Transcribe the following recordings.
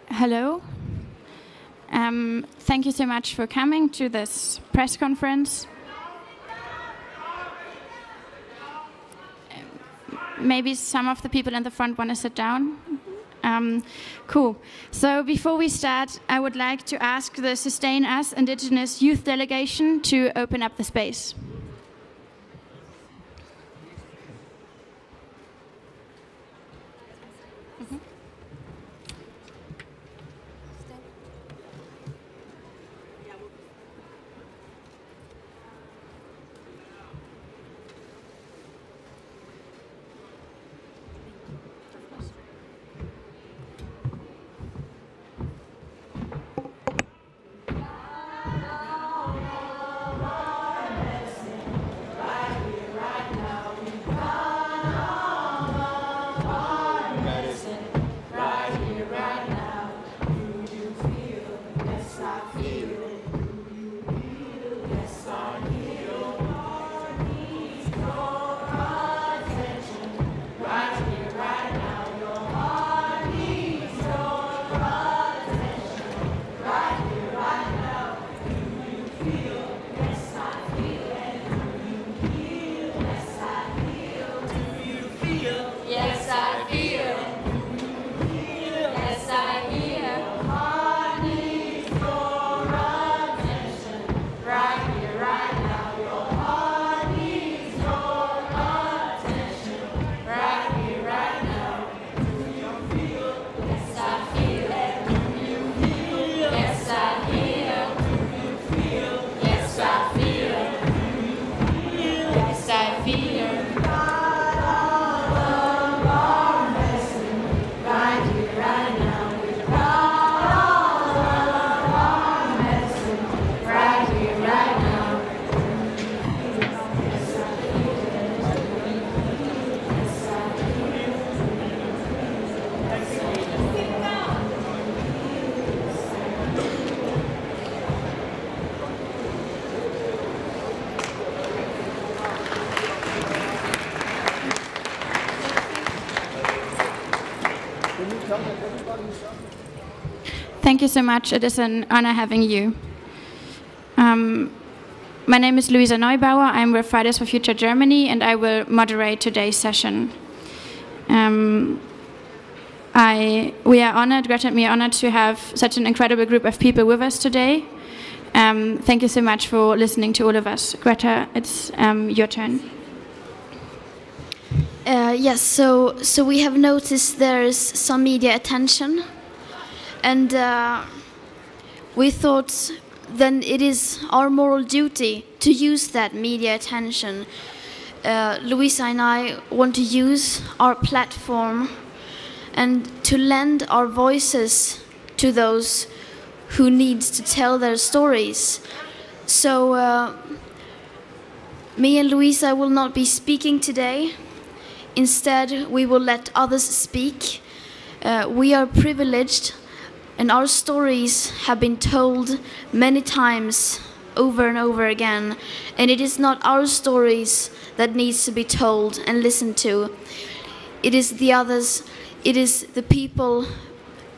Hello. Thank you so much for coming to this press conference. Maybe some of the people in the front want to sit down. Cool. So before we start, I would like to ask the Sustain Us Indigenous Youth Delegation to open up the space. Thank you so much. It is an honor having you. My name is Luisa Neubauer. I'm with Fridays for Future Germany, and I will moderate today's session. We are honored, Greta and me are honored to have such an incredible group of people with us today. Thank you so much for listening to all of us. Greta, it's your turn. Yes, so we have noticed there's some media attention, and we thought then it is our moral duty to use that media attention. Luisa and I want to use our platform and to lend our voices to those who need to tell their stories. So me and Luisa will not be speaking today. Instead, we will let others speak. We are privileged, and our stories have been told many times over and over again. And it is not our stories that needs to be told and listened to. It is the others, it is the people,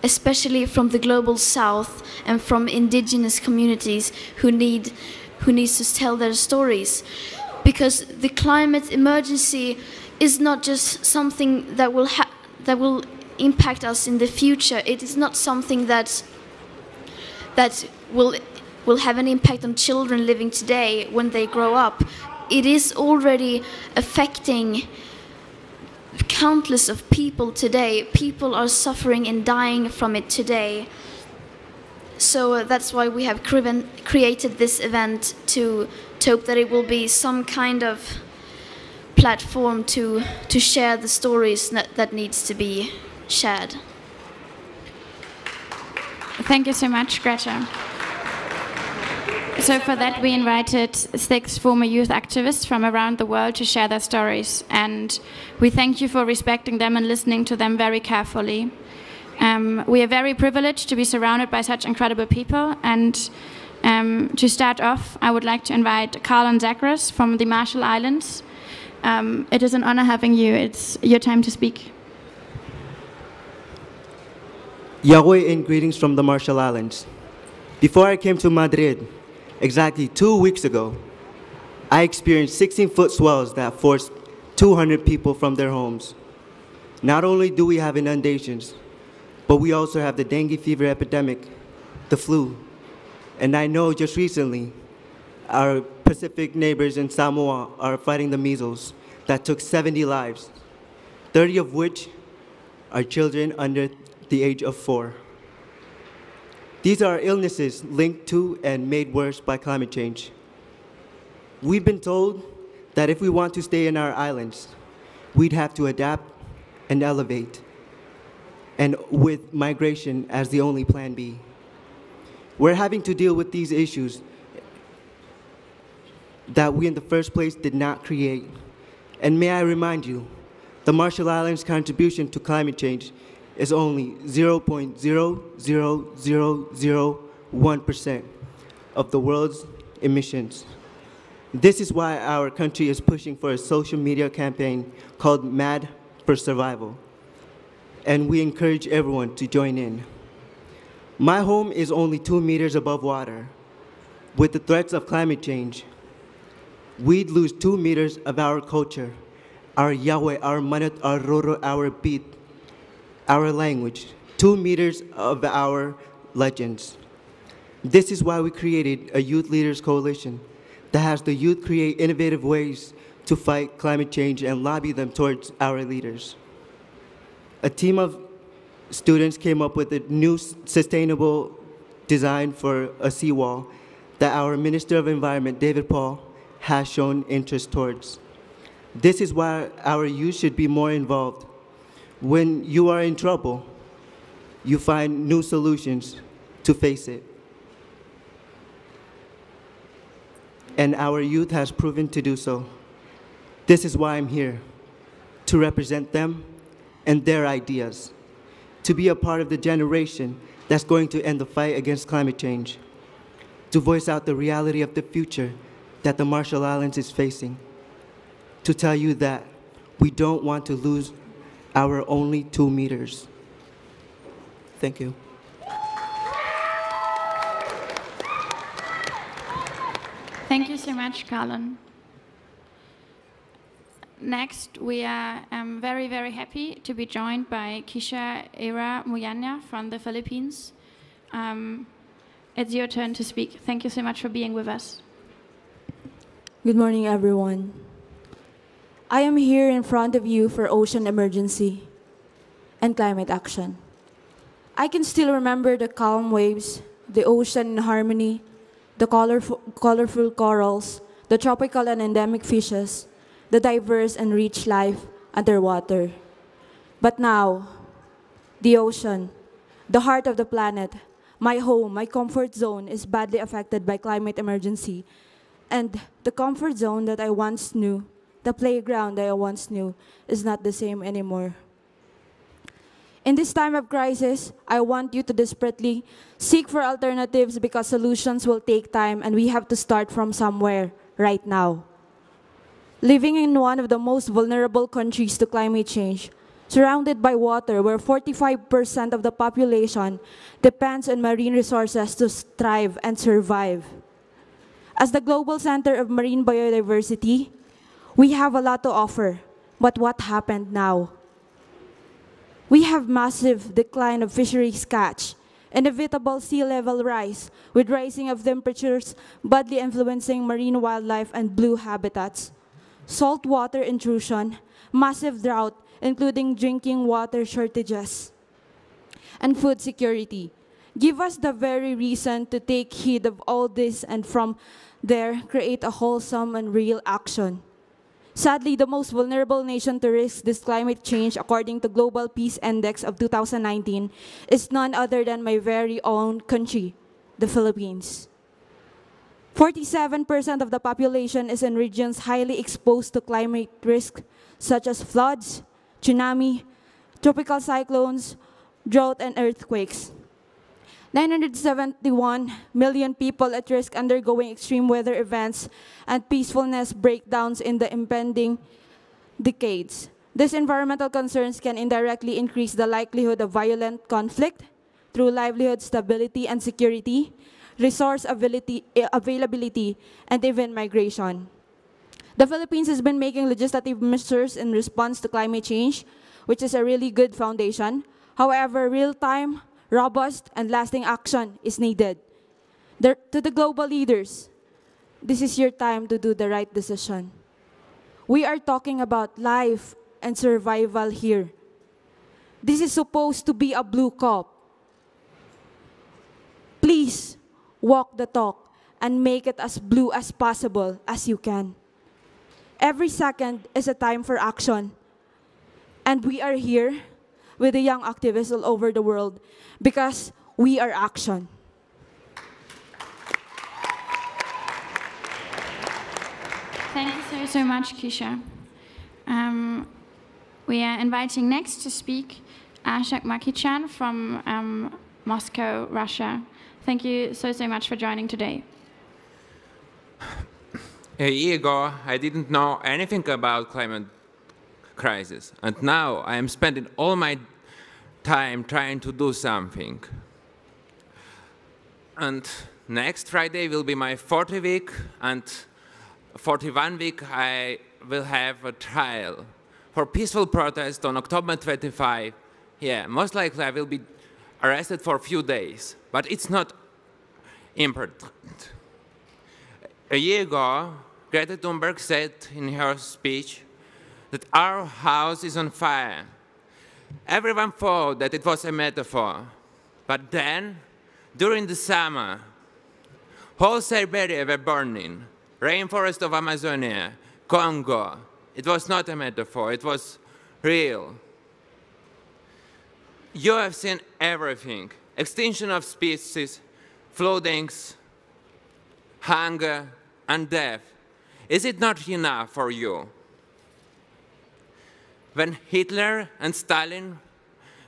especially from the global south and from indigenous communities who needs to tell their stories. Because the climate emergency is not just something that will impact us in the future. It is not something that will have an impact on children living today when they grow up. It is already affecting countless of people today. People are suffering and dying from it today. So that's why we have created this event to hope that it will be some kind of platform to share the stories that needs to be shared. Thank you so much, Greta. So for that, we invited 6 former youth activists from around the world to share their stories, and we thank you for respecting them and listening to them very carefully. We are very privileged to be surrounded by such incredible people, and to start off, I would like to invite Carl and Zacharias from the Marshall Islands. It is an honor having you. It's your time to speak. Yahweh and greetings from the Marshall Islands. Before I came to Madrid, exactly 2 weeks ago, I experienced 16-foot swells that forced 200 people from their homes. Not only do we have inundations, but we also have the dengue fever epidemic, the flu. And I know just recently, our Pacific neighbors in Samoa are fighting the measles that took 70 lives, 30 of which are children under the age of 4. These are illnesses linked to and made worse by climate change. We've been told that if we want to stay in our islands, we'd have to adapt and elevate, and with migration as the only plan B. We're having to deal with these issues that we in the first place did not create. And may I remind you, the Marshall Islands' contribution to climate change is only 0.00001% of the world's emissions. This is why our country is pushing for a social media campaign called Mad for Survival, and we encourage everyone to join in. My home is only 2 meters above water. With the threats of climate change, we'd lose 2 meters of our culture, our Yahweh, our Manat, our Roro, our Beat, our language, 2 meters of our legends. This is why we created a Youth Leaders Coalition that has the youth create innovative ways to fight climate change and lobby them towards our leaders. A team of students came up with a new sustainable design for a seawall that our Minister of Environment, David Paul, has shown interest towards. This is why our youth should be more involved. When you are in trouble, you find new solutions to face it. And our youth has proven to do so. This is why I'm here, to represent them and their ideas, to be a part of the generation that's going to end the fight against climate change, to voice out the reality of the future that the Marshall Islands is facing, to tell you that we don't want to lose our only 2 meters. Thank you. Thank you so much, Carlin. Next, we are very, very happy to be joined by Kisha Ira Muyanya from the Philippines. It's your turn to speak. Thank you so much for being with us. Good morning, everyone. I am here in front of you for ocean emergency and climate action. I can still remember the calm waves, the ocean in harmony, the colorful corals, the tropical and endemic fishes, the diverse and rich life underwater. But now, the ocean, the heart of the planet, my home, my comfort zone is badly affected by climate emergency. And the comfort zone that I once knew, the playground that I once knew, is not the same anymore. In this time of crisis, I want you to desperately seek for alternatives because solutions will take time and we have to start from somewhere right now. Living in one of the most vulnerable countries to climate change, surrounded by water where 45% of the population depends on marine resources to thrive and survive. As the global center of marine biodiversity, we have a lot to offer, but what happened now? We have massive decline of fisheries catch, inevitable sea level rise, with rising of temperatures badly influencing marine wildlife and blue habitats, saltwater intrusion, massive drought, including drinking water shortages, and food security. Give us the very reason to take heed of all this and from there create a wholesome and real action. Sadly, the most vulnerable nation to risk this climate change, according to Global Peace Index of 2019, is none other than my very own country, the Philippines. 47% of the population is in regions highly exposed to climate risk, such as floods, tsunami, tropical cyclones, drought, and earthquakes. 971 million people at risk undergoing extreme weather events and peacefulness breakdowns in the impending decades. These environmental concerns can indirectly increase the likelihood of violent conflict, through livelihood stability and security, resource availability, and even migration. The Philippines has been making legislative measures in response to climate change, which is a really good foundation. However, real-time, robust, and lasting action is needed. To the global leaders, this is your time to do the right decision. We are talking about life and survival here. This is supposed to be a blue cup. Please walk the talk and make it as blue as possible as you can. Every second is a time for action. And we are here with the young activists all over the world because we are action. Thank you so much, Kisha. We are inviting next to speak Ashok Makichan from Moscow, Russia. Thank you so much for joining today. A year ago, I didn't know anything about climate crisis, and now I am spending all my time trying to do something. And next Friday will be my 40 week, and 41 week I will have a trial for peaceful protest on October 25. Yeah, most likely I will be arrested for a few days, but it's not important. A year ago, Greta Thunberg said in her speech that our house is on fire. Everyone thought that it was a metaphor. But then, during the summer, whole Siberia were burning, rainforest of Amazonia, Congo. It was not a metaphor, it was real. You have seen everything: extinction of species, floodings, hunger, and death. Is it not enough for you? When Hitler and Stalin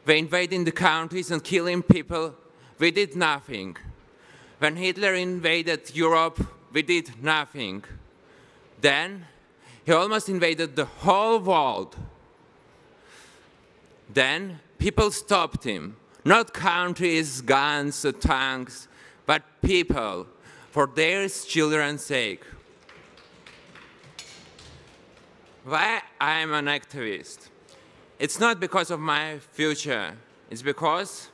were invading the countries and killing people, we did nothing. When Hitler invaded Europe, we did nothing. Then he almost invaded the whole world. Then people stopped him. Not countries, guns, tanks, but people, for their children's sake. Why I am an activist? It's not because of my future. It's because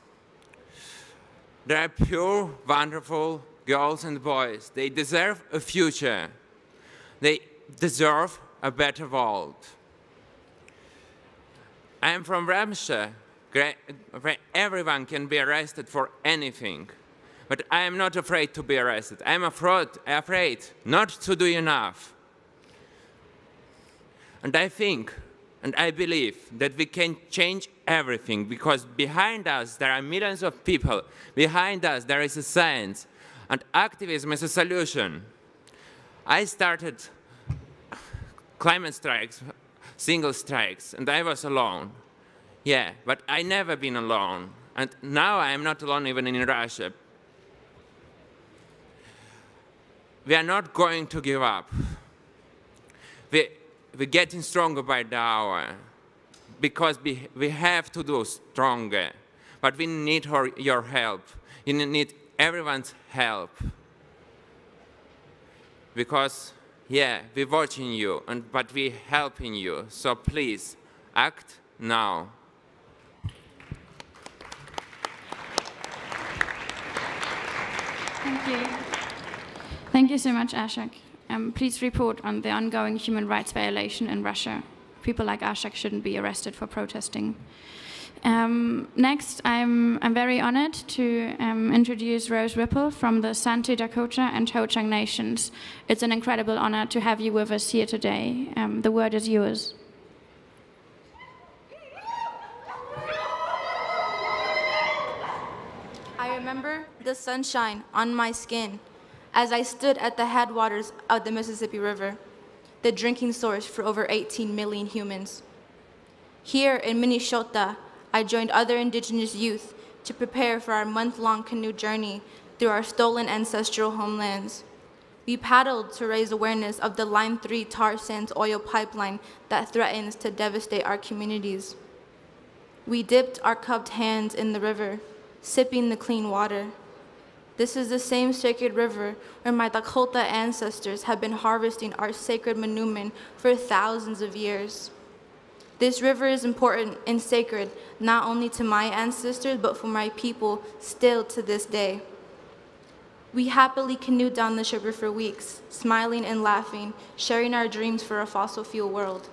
there are pure, wonderful girls and boys. They deserve a future. They deserve a better world. I am from Russia, where everyone can be arrested for anything. But I am not afraid to be arrested. I am afraid not to do enough. And I think, and I believe, that we can change everything, because behind us there are millions of people. Behind us there is a science, and activism is a solution. I started climate strikes, single strikes, and I was alone. Yeah, but I never been alone. And now I am not alone even in Russia. We are not going to give up. We're getting stronger by the hour, because we have to do stronger. But we need your help. You need everyone's help. Because, yeah, we're watching you, but we're helping you. So please, act now. Thank you. Thank you so much, Ashok. Please report on the ongoing human rights violation in Russia. People like Ashok shouldn't be arrested for protesting. Next, I'm very honored to introduce Rose Ripple from the Santi Dakota and Ho-Chunk Nations. It's an incredible honor to have you with us here today. The word is yours. I remember the sunshine on my skin as I stood at the headwaters of the Mississippi River, the drinking source for over 18 million humans. Here in Minnesota, I joined other indigenous youth to prepare for our month-long canoe journey through our stolen ancestral homelands. We paddled to raise awareness of the Line 3 tar sands oil pipeline that threatens to devastate our communities. We dipped our cupped hands in the river, sipping the clean water. This is the same sacred river where my Dakota ancestors have been harvesting our sacred manumin for thousands of years. This river is important and sacred, not only to my ancestors, but for my people still to this day. We happily canoed down this river for weeks, smiling and laughing, sharing our dreams for a fossil fuel world.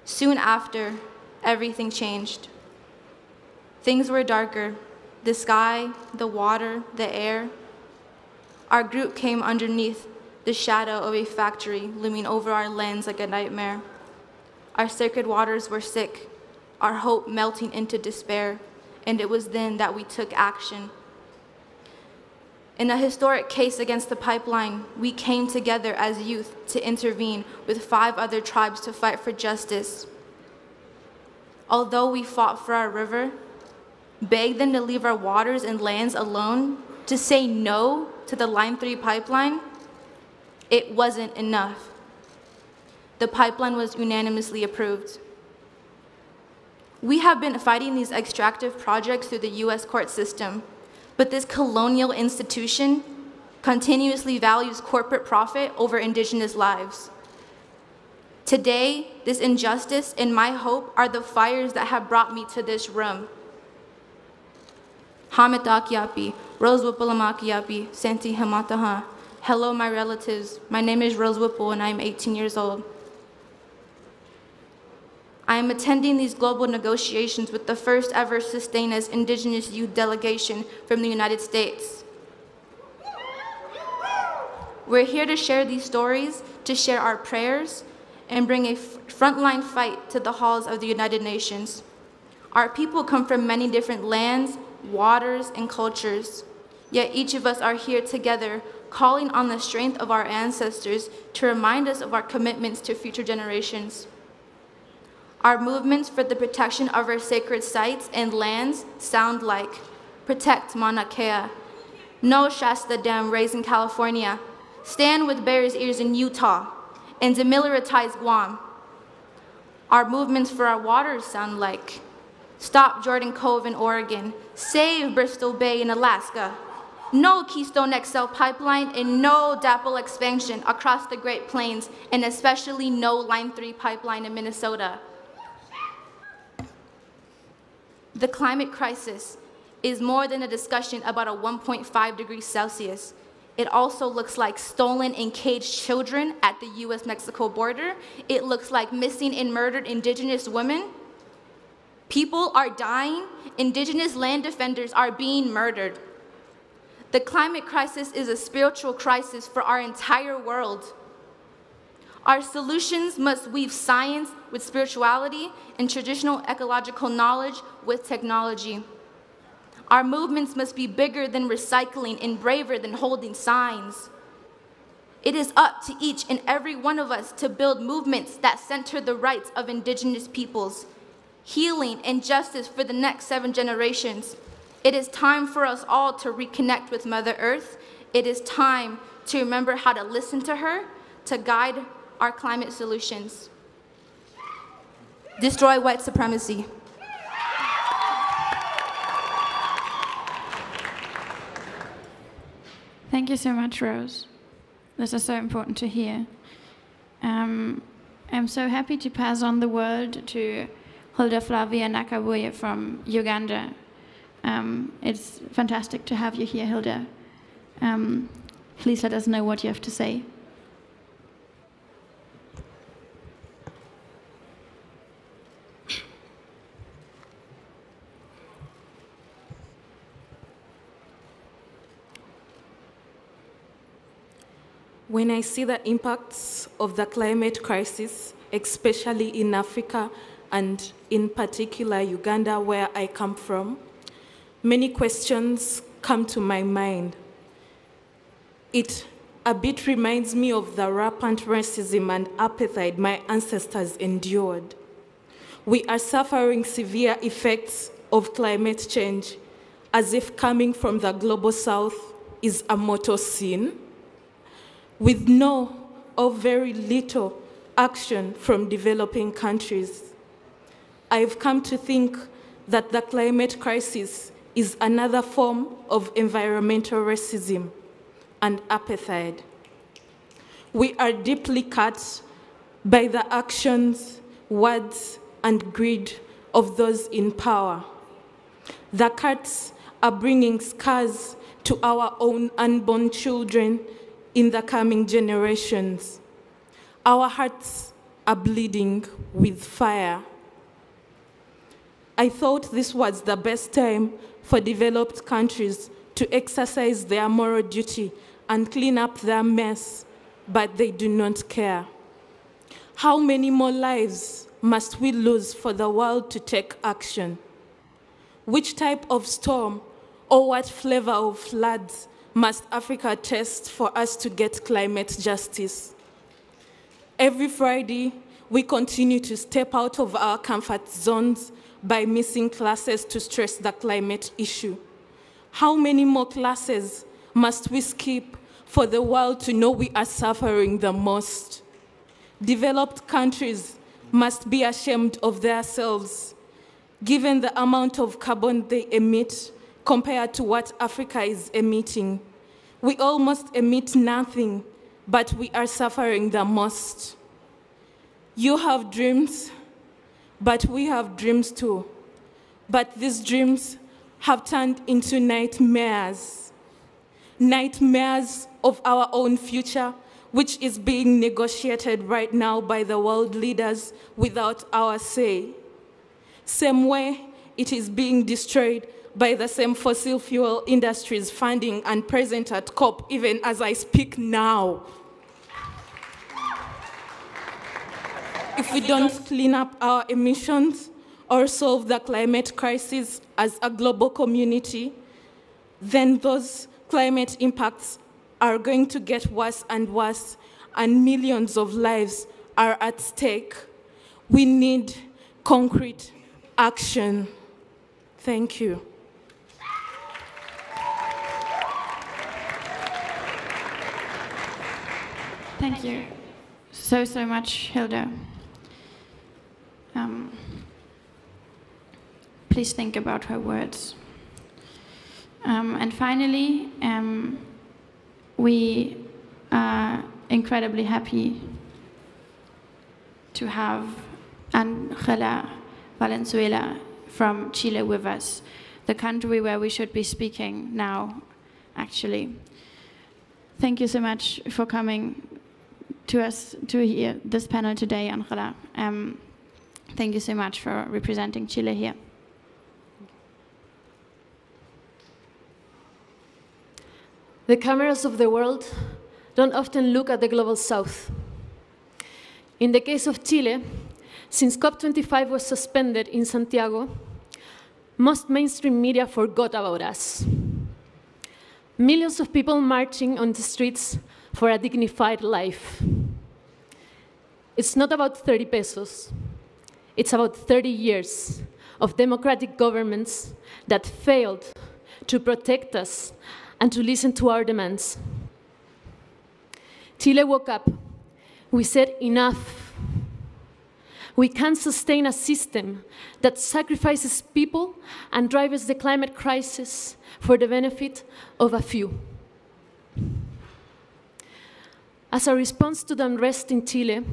Soon after, everything changed. Things were darker. The sky, the water, the air. Our group came underneath the shadow of a factory looming over our lands like a nightmare. Our sacred waters were sick, our hope melting into despair, and it was then that we took action. In a historic case against the pipeline, we came together as youth to intervene with 5 other tribes to fight for justice. Although we fought for our river, begged them to leave our waters and lands alone, to say no to the Line 3 pipeline, it wasn't enough. The pipeline was unanimously approved. We have been fighting these extractive projects through the US court system, but this colonial institution continuously values corporate profit over indigenous lives. Today, this injustice and my hope are the fires that have brought me to this room. Hamitakiapi, Rose Whipplemakiapi, Santi Hamataha. Hello, my relatives. My name is Rose Whipple, and I'm 18 years old. I am attending these global negotiations with the first ever Sustainus Indigenous Youth Delegation from the United States. We're here to share these stories, to share our prayers, and bring a frontline fight to the halls of the United Nations. Our people come from many different lands, waters, and cultures, yet each of us are here together, calling on the strength of our ancestors to remind us of our commitments to future generations. Our movements for the protection of our sacred sites and lands sound like Protect Mauna Kea, No Shasta Dam raised in California, Stand with Bears Ears in Utah, and Demilitarize Guam. Our movements for our waters sound like Stop Jordan Cove in Oregon, Save Bristol Bay in Alaska, No Keystone XL pipeline, and no DAPL expansion across the Great Plains, and especially no Line 3 pipeline in Minnesota. The climate crisis is more than a discussion about a 1.5 degrees Celsius. It also looks like stolen and caged children at the US-Mexico border. It looks like missing and murdered indigenous women. People are dying. Indigenous land defenders are being murdered. The climate crisis is a spiritual crisis for our entire world. Our solutions must weave science with spirituality and traditional ecological knowledge with technology. Our movements must be bigger than recycling and braver than holding signs. It is up to each and every one of us to build movements that center the rights of indigenous peoples, healing and justice for the next 7 generations. It is time for us all to reconnect with Mother Earth. It is time to remember how to listen to her, to guide our climate solutions. Destroy white supremacy. Thank you so much, Rose. This is so important to hear. I'm so happy to pass on the word to Hilda Flavia Nakabuye from Uganda. It's fantastic to have you here, Hilda. Please let us know what you have to say. When I see the impacts of the climate crisis, especially in Africa and in particular Uganda, where I come from, many questions come to my mind. It a bit reminds me of the rampant racism and apartheid my ancestors endured. We are suffering severe effects of climate change, as if coming from the global south is a mortal sin, with no or very little action from developing countries. I've come to think that the climate crisis is another form of environmental racism and apartheid. We are deeply cut by the actions, words, and greed of those in power. The cuts are bringing scars to our own unborn children in the coming generations. Our hearts are bleeding with fire. I thought this was the best time for developed countries to exercise their moral duty and clean up their mess, but they do not care. How many more lives must we lose for the world to take action? Which type of storm or what flavor of floods must Africa taste for us to get climate justice? Every Friday, we continue to step out of our comfort zones by missing classes to stress the climate issue. How many more classes must we skip for the world to know we are suffering the most? Developed countries must be ashamed of themselves, given the amount of carbon they emit compared to what Africa is emitting. We almost emit nothing, but we are suffering the most. You have dreams, but we have dreams too. But these dreams have turned into nightmares. Nightmares of our own future, which is being negotiated right now by the world leaders without our say. Same way it is being destroyed by the same fossil fuel industries funding and present at COP, even as I speak now. If we don't clean up our emissions or solve the climate crisis as a global community, then those climate impacts are going to get worse and worse, and millions of lives are at stake. We need concrete action. Thank you. Thank you so much, Hilda. Please think about her words. And finally, we are incredibly happy to have Angela Valenzuela from Chile with us, the country where we should be speaking now, actually. Thank you so much for coming to us to hear this panel today, Angela. Thank you so much for representing Chile here. The cameras of the world don't often look at the global south. In the case of Chile, since COP25 was suspended in Santiago, most mainstream media forgot about us. Millions of people marching on the streets for a dignified life. It's not about 30 pesos. It's about 30 years of democratic governments that failed to protect us and to listen to our demands. Chile woke up. We said enough. We can't sustain a system that sacrifices people and drives the climate crisis for the benefit of a few. As a response to the unrest in Chile,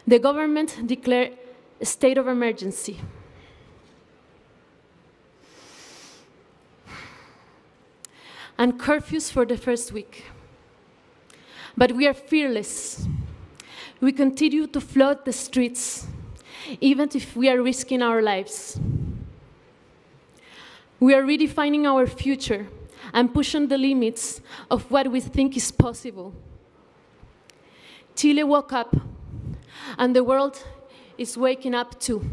the government declared a state of emergency. And curfews for the first week. But we are fearless. We continue to flood the streets, even if we are risking our lives. We are redefining our future and pushing the limits of what we think is possible. Chile woke up, and the world is waking up too.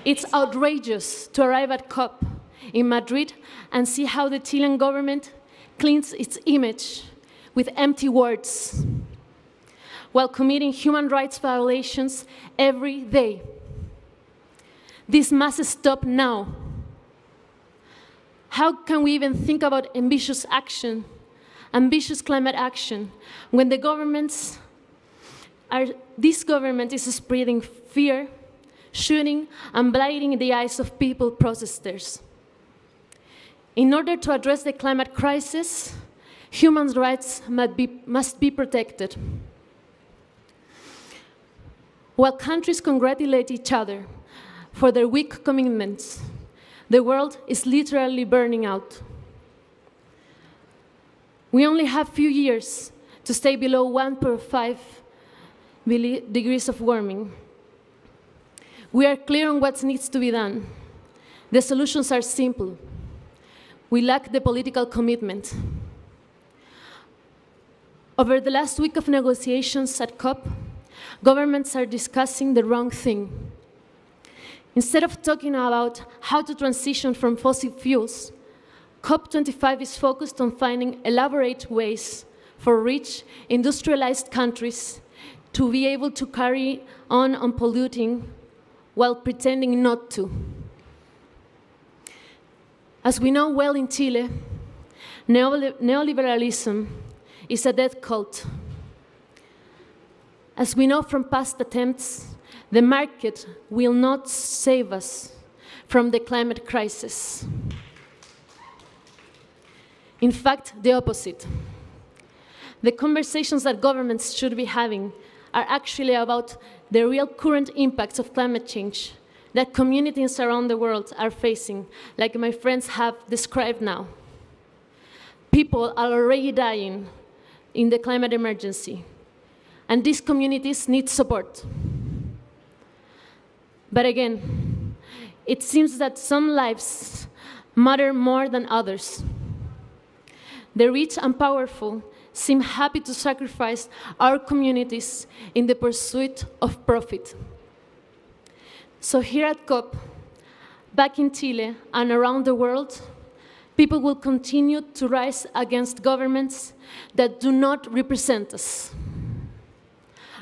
It's outrageous to arrive at COP in Madrid and see how the Chilean government cleans its image with empty words while committing human rights violations every day. This must stop now. How can we even think about ambitious action, ambitious climate action, when the governments this government is spreading fear, shooting, and blinding the eyes of people protesters. In order to address the climate crisis, human rights must be protected. While countries congratulate each other for their weak commitments, the world is literally burning out. We only have few years to stay below 1.5 degrees of warming. We are clear on what needs to be done. The solutions are simple. We lack the political commitment. Over the last week of negotiations at COP, governments are discussing the wrong thing. Instead of talking about how to transition from fossil fuels, COP25 is focused on finding elaborate ways for rich, industrialized countries to be able to carry on polluting while pretending not to. As we know well in Chile, neoliberalism is a dead cult. As we know from past attempts, the market will not save us from the climate crisis. In fact, the opposite. The conversations that governments should be having are actually about the real current impacts of climate change that communities around the world are facing, like my friends have described now. People are already dying in the climate emergency, and these communities need support. But again, it seems that some lives matter more than others. The rich and powerful seem happy to sacrifice our communities in the pursuit of profit. So here at COP, back in Chile and around the world, people will continue to rise against governments that do not represent us.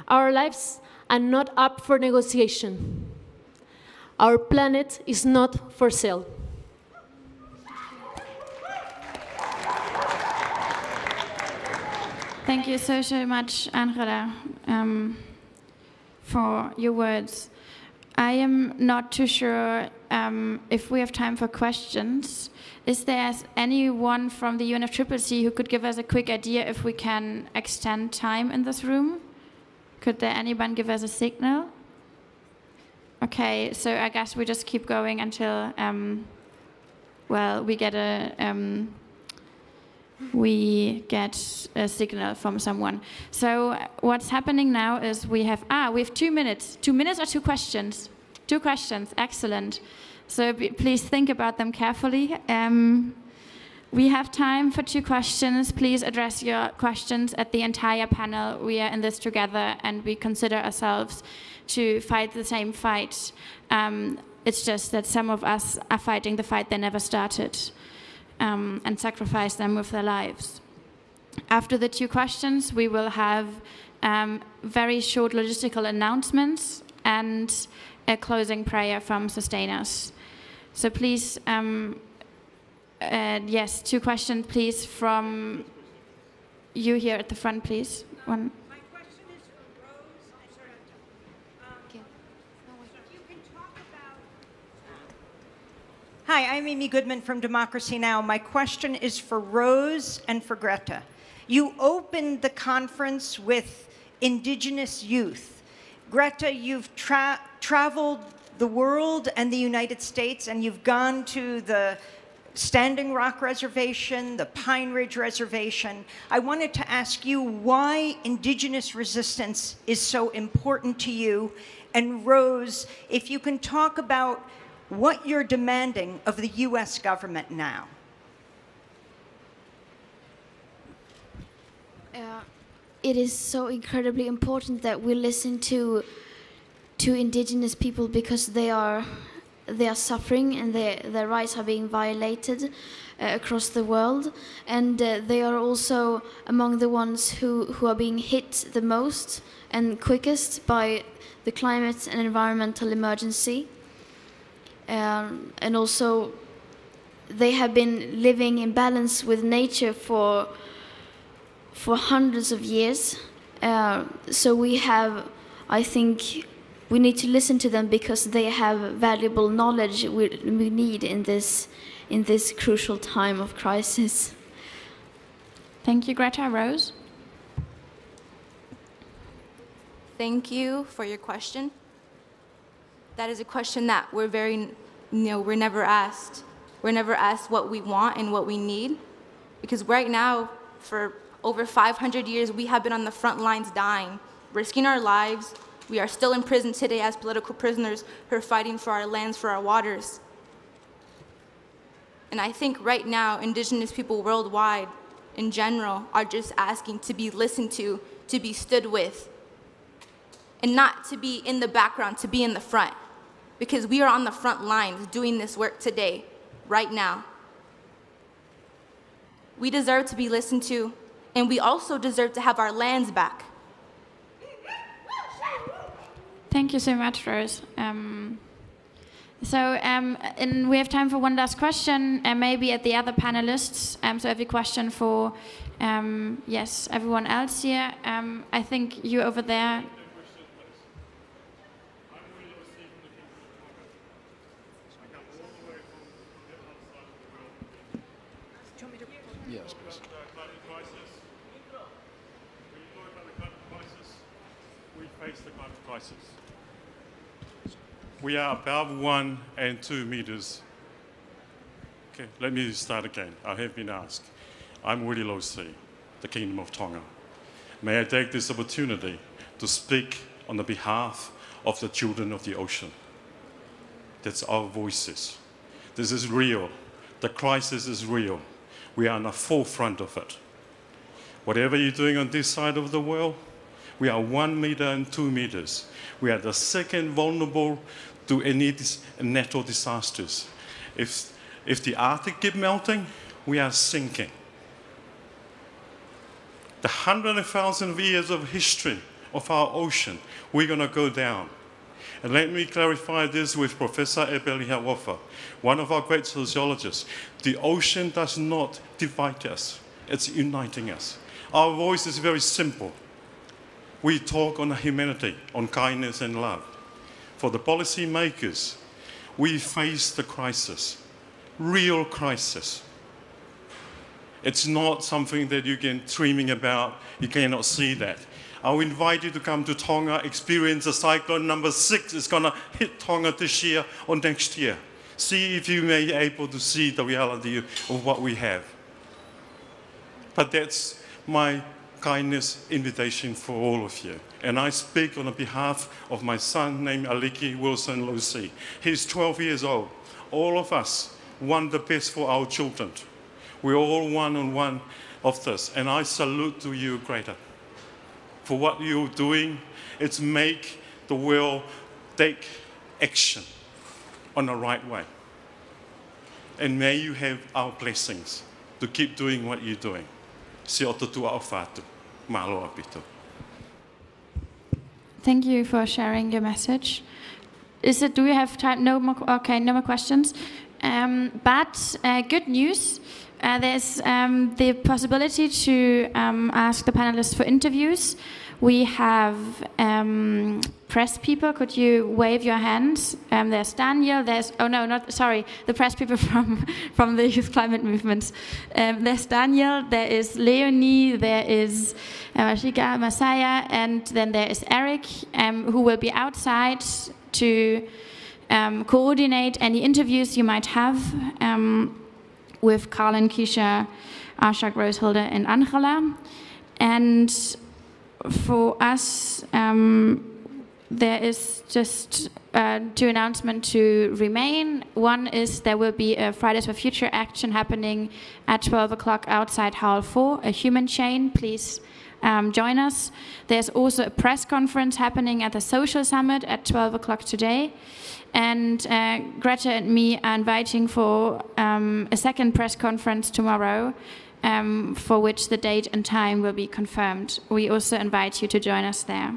Our lives are not up for negotiation. Our planet is not for sale. Thank you so much, Angela, for your words. I am not too sure if we have time for questions. Is there anyone from the UNFCCC who could give us a quick idea if we can extend time in this room? Could there anyone give us a signal? Okay, so I guess we just keep going until, well, we get a signal from someone. So what's happening now is we have 2 minutes. 2 minutes or 2 questions? 2 questions, excellent. So please think about them carefully. We have time for 2 questions. Please address your questions at the entire panel. We are in this together and we consider ourselves to fight the same fight. It's just that some of us are fighting the fight they never started. And sacrifice them with their lives. After the 2 questions, we will have very short logistical announcements and a closing prayer from sustainers. So please, yes, 2 questions, please, from you here at the front, please. One. Hi, I'm Amy Goodman from Democracy Now! My question is for Rose and for Greta. You opened the conference with indigenous youth. Greta, you've traveled the world and the United States, and you've gone to the Standing Rock Reservation, the Pine Ridge Reservation. I wanted to ask you why indigenous resistance is so important to you. And Rose, if you can talk about what you're demanding of the US government now. It is so incredibly important that we listen to indigenous people because they are suffering and their rights are being violated across the world, and they are also among the ones who are being hit the most and quickest by the climate and environmental emergency. And also, they have been living in balance with nature for hundreds of years, So we have, I think, we need to listen to them because they have valuable knowledge we need in this crucial time of crisis. Thank you, Greta. Rose? Thank you for your question. That is a question that we're never asked. We're never asked what we want and what we need. Because right now, for over 500 years, we have been on the front lines dying, risking our lives. We are still in prison today as political prisoners who are fighting for our lands, for our waters. And I think right now, indigenous people worldwide, in general, are just asking to be listened to be stood with, and not to be in the background, to be in the front. Because we are on the front lines doing this work today, right now. We deserve to be listened to, and we also deserve to have our lands back. Thank you so much, Rose. And we have time for one last question, maybe at the other panelists. So every question for, yes, everyone else here. I think you over there. Yes, please. We face the climate crisis. We are above 1 and 2 meters. Okay, let me start again. I have been asked. I'm Willie Losi, the Kingdom of Tonga. May I take this opportunity to speak on the behalf of the children of the ocean. That's our voices. This is real. The crisis is real. We are on the forefront of it. Whatever you're doing on this side of the world, we are 1 meter and 2 meters. We are the second vulnerable to any natural disasters. If the Arctic keeps melting, we are sinking. The 100,000 years of history of our ocean, we're going to go down. And let me clarify this with Professor Ebeli Hawafa, one of our great sociologists. The ocean does not divide us. It's uniting us. Our voice is very simple. We talk on humanity, on kindness and love. For the policy makers, we face the crisis, real crisis. It's not something that you can dreaming about. You cannot see that. I'll invite you to come to Tonga, experience the cyclone number 6. It's going to hit Tonga this year or next year. See if you may be able to see the reality of what we have. But that's my kindness invitation for all of you. And I speak on behalf of my son named Aliki Wilson Lucy. He's 12 years old. All of us want the best for our children. We're all one on one of this. And I salute to you, Greta, for what you're doing. It's make the world take action on the right way. And may you have our blessings to keep doing what you're doing. Si o tatua o whātu. Mahalo apito. Thank you for sharing your message. Do we have time? No more, okay, no more questions. But good news. There's the possibility to ask the panelists for interviews. We have press people. Could you wave your hands? There's Daniel. The press people from the Youth Climate Movements. There's Daniel. There is Leonie. There is Rashika Masaya, and then there is Eric, who will be outside to coordinate any interviews you might have with Carlin, Keisha, Ashak, Rosehilde, and Angela. And for us, there is just 2 announcements to remain. One is there will be a Fridays for Future action happening at 12 o'clock outside Hall 4, a human chain. Please join us. There's also a press conference happening at the Social Summit at 12 o'clock today. And Greta and me are inviting for a second press conference tomorrow, for which the date and time will be confirmed. We also invite you to join us there.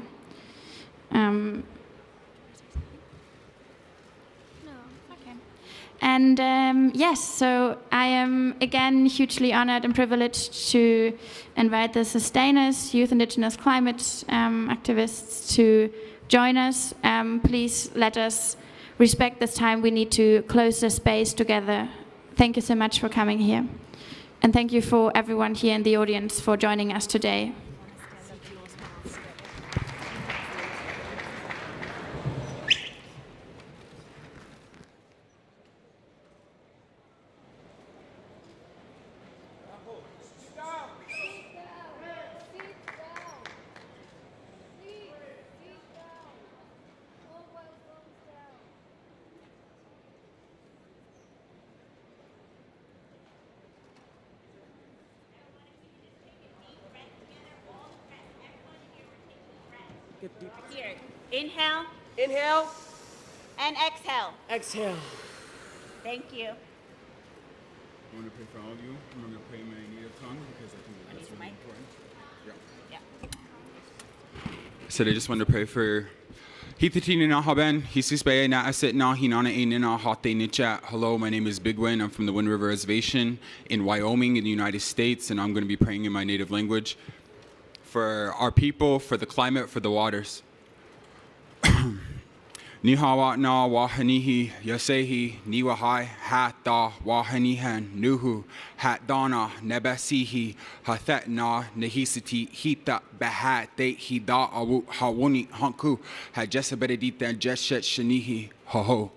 And yes, so I am again hugely honored and privileged to invite the sustainers, youth indigenous climate activists to join us. Please let us respect this time. We need to close the space together. Thank you so much for coming here. And thank you for everyone here in the audience for joining us today. Here, inhale. Inhale. And exhale. Exhale. Thank you. I want to pray for all of you. I'm going to pray in my native tongue because I think that's really important. Yeah. So I just wanted to pray for Hello, my name is Big Win. I'm from the Wind River Reservation in Wyoming in the United States, and I'm going to be praying in my native language for our people, for the climate, for the waters. Nihawa na wahanihi yasehi niwahai hata wahanihan nuhu hatdana nebasihi hathet na nehisiti hita bahat te hida awu hawuni hanku hajesabedita jeshet shanihi ho.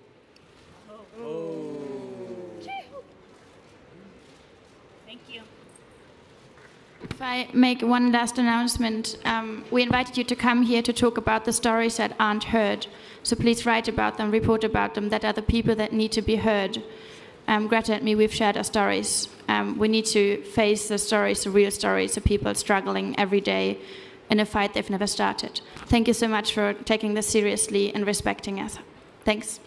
Thank you. If I make one last announcement, we invited you to come here to talk about the stories that aren't heard. So please write about them, report about them, that are the people that need to be heard. Greta and me, we've shared our stories. We need to face the stories, the real stories of people struggling every day in a fight they've never started. Thank you so much for taking this seriously and respecting us. Thanks.